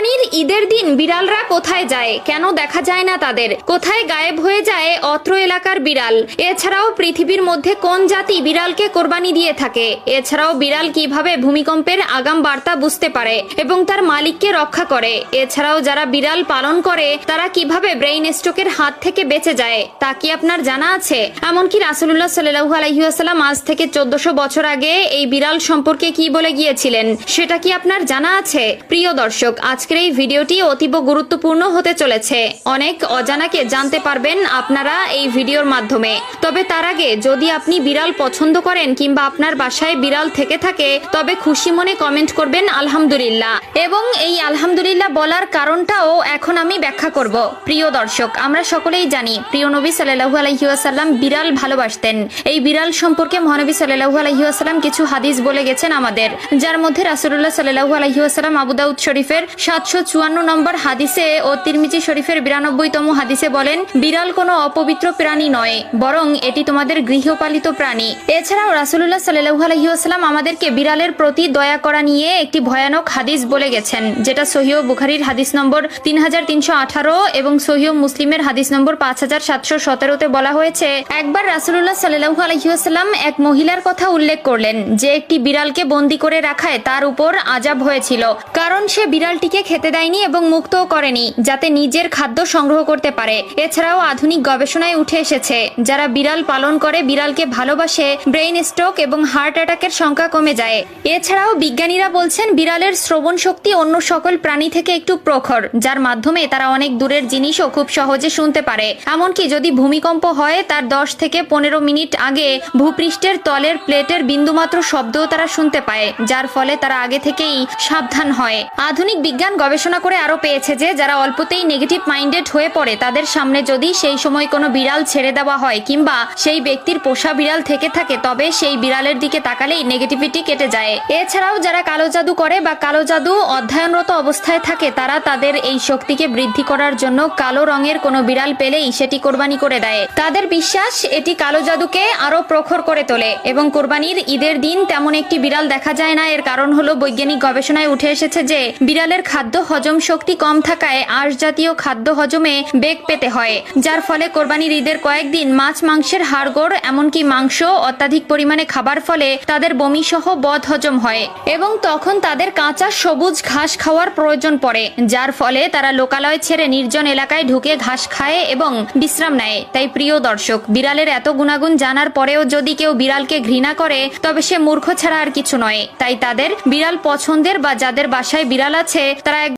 কোরবানির ঈদের দিন বিড়ালরা কোথায় যায়, কেন দেখা যায় না তাদের, কোথায় গায়েব হয়ে যায় অত্র এলাকার বিড়াল? এছাড়াও পৃথিবীর মধ্যে কোন জাতি বিড়ালকে কোরবানি দিয়ে থাকে? এছাড়াও বিড়াল কিভাবে ভূমিকম্পের আগাম বার্তা বুঝতে পারে এবং তার মালিককে রক্ষা করে? এছাড়াও যারা বিড়াল পালন করে তারা কিভাবে ব্রেইন স্ট্রোকের হাত থেকে বেঁচে যায় তা কি আপনার জানা আছে? এমনকি রাসূলুল্লাহ সাল্লাল্লাহু আলাইহি ওয়াসাল্লাম আজ থেকে 1400 বছর আগে এই বিড়াল সম্পর্কে কি বলে গিয়েছিলেন সেটা কি আপনার জানা আছে? প্রিয় দর্শক, আজকের এই ভিডিওটি অতীব গুরুত্বপূর্ণ হতে চলেছে। অনেক অজানাকে জানতে পারবেন আপনারা এই ভিডিওর মাধ্যমে। তবে তার আগে যদি আপনি বিড়াল পছন্দ করেন কিংবা আপনার বাসায় বিড়াল থেকে থাকে তবে খুশি মনে কমেন্ট করবেন আলহামদুলিল্লাহ, এবং এই আলহামদুলিল্লাহ বলার কারণটাও এখন আমি ব্যাখ্যা করব। প্রিয় দর্শক, আমরা সকলেই জানি প্রিয় নবী সাল্লাল্লাহু আলাইহি ওয়াসাল্লাম বিড়াল ভালোবাসতেন। এই বিড়াল সম্পর্কে মহানবী সাল্লাল্লাহু আলাইহি ওয়াসাল্লাম কিছু হাদিস বলে গেছেন আমাদের, যার মধ্যে রাসূলুল্লাহ সাল্লাল্লাহু আলাইহি ওয়াসাল্লাম আবু দাউদ শরীফের 754 নম্বর হাদিসে ও তিরমিজি শরীফের 92তম হাদিসে বলেন, বিড়াল কোনো অপবিত্র প্রাণী নয়, বরং এটি তোমাদের গৃহপালিত প্রাণী। এছাড়াও রাসূলুল্লাহ সাল্লাল্লাহু আলাইহি ওয়াসাল্লাম আমাদেরকে বিড়ালের প্রতি দয়া করা নিয়ে একটি ভয়ানক হাদিস বলে গেছেন, যেটা সহিহ বুখারীর হাদিস নম্বর 3318 এবং সহিহ মুসলিমের হাদিস নম্বর 5717তে বলা হয়েছে, একবার রাসূলুল্লাহ সাল্লাল্লাহু আলাইহি ওয়াসাল্লাম এক মহিলার কথা উল্লেখ করলেন যে একটি বিড়ালকে বন্দী করে রাখায় তার উপর আযাব হয়েছিল, কারণ সে বিড়ালটিকে খেতে দেয়নি এবং মুক্তও করেনি যাতে নিজের খাদ্য সংগ্রহ করতে পারে। এছাড়াও আধুনিক গবেষণায় উঠে এসেছে যারা বিড়াল পালন করে বিড়ালকে ভালোবাসে ব্রেইন স্ট্রোক এবং হার্ট অ্যাটাকের সংখ্যা কমে যায়। এছাড়াও বিজ্ঞানীরা বলছেন বিড়ালের শ্রবণ শক্তি অন্য সকল প্রাণী থেকে একটু প্রখর, যার মাধ্যমে তারা অনেক দূরের জিনিসও খুব সহজে শুনতে পারে। এমনকি যদি ভূমিকম্প হয় তার 10 থেকে 15 মিনিট আগে ভূপৃষ্ঠের তলের প্লেটের বিন্দুমাত্র শব্দও তারা শুনতে পায়, যার ফলে তারা আগে থেকেই সাবধান হয়। আধুনিক বিজ্ঞান গবেষণা করে আরো পেয়েছে যে যারা অল্পতেই নেগেটিভ মাইন্ডেড হয়ে পড়ে তাদের সামনে যদি সেই সময় কোনো বিড়াল ছেড়ে দেওয়া হয় কিংবা সেই ব্যক্তির পোষা বিড়াল থেকে থাকে তবে সেই বিড়ালের দিকে তাকালেই নেগেটিভিটি কেটে যায়। এছাড়াও যারা কালো জাদু করে বা কালো জাদু অধ্যয়নরত অবস্থায় থাকে তারা তাদের এই শক্তিকে বৃদ্ধি করার জন্য কালো রঙের কোনো বিড়াল পেলেই সেটি কোরবানি করে দেয়। তাদের বিশ্বাস এটি কালো জাদুকে আরো প্রখর করে তোলে। এবং কোরবানির ঈদের দিন তেমন একটি বিড়াল দেখা যায় না, এর কারণ হলো বৈজ্ঞানিক গবেষণায় উঠে এসেছে যে বিড়ালের খাদ্য হজম শক্তি কম থাকায় আঁশ জাতীয় খাদ্য হজমে বেগ পেতে হয়, যার ফলে কোরবানির ঈদের কয়েকদিন মাছ মাংসের হাড়গোড় এমনকি মাংস অত্যাধিক পরিমাণে খাবার ফলে তাদের বমি সহ বদ হজম হয় এবং তখন তাদের কাঁচা সবুজ ঘাস খাওয়ার প্রয়োজন পড়ে, যার ফলে তারা লোকালয় ছেড়ে নির্জন এলাকায় ঢুকে ঘাস খায় এবং বিশ্রাম নেয়। তাই প্রিয় দর্শক, বিড়ালের এত গুণাগুণ জানার পরেও যদি কেউ বিড়ালকে ঘৃণা করে তবে সে মূর্খ ছাড়া আর কিছু নয়। তাই তাদের বিড়াল পছন্দের বা যাদের বাসায় বিড়াল আছে তারা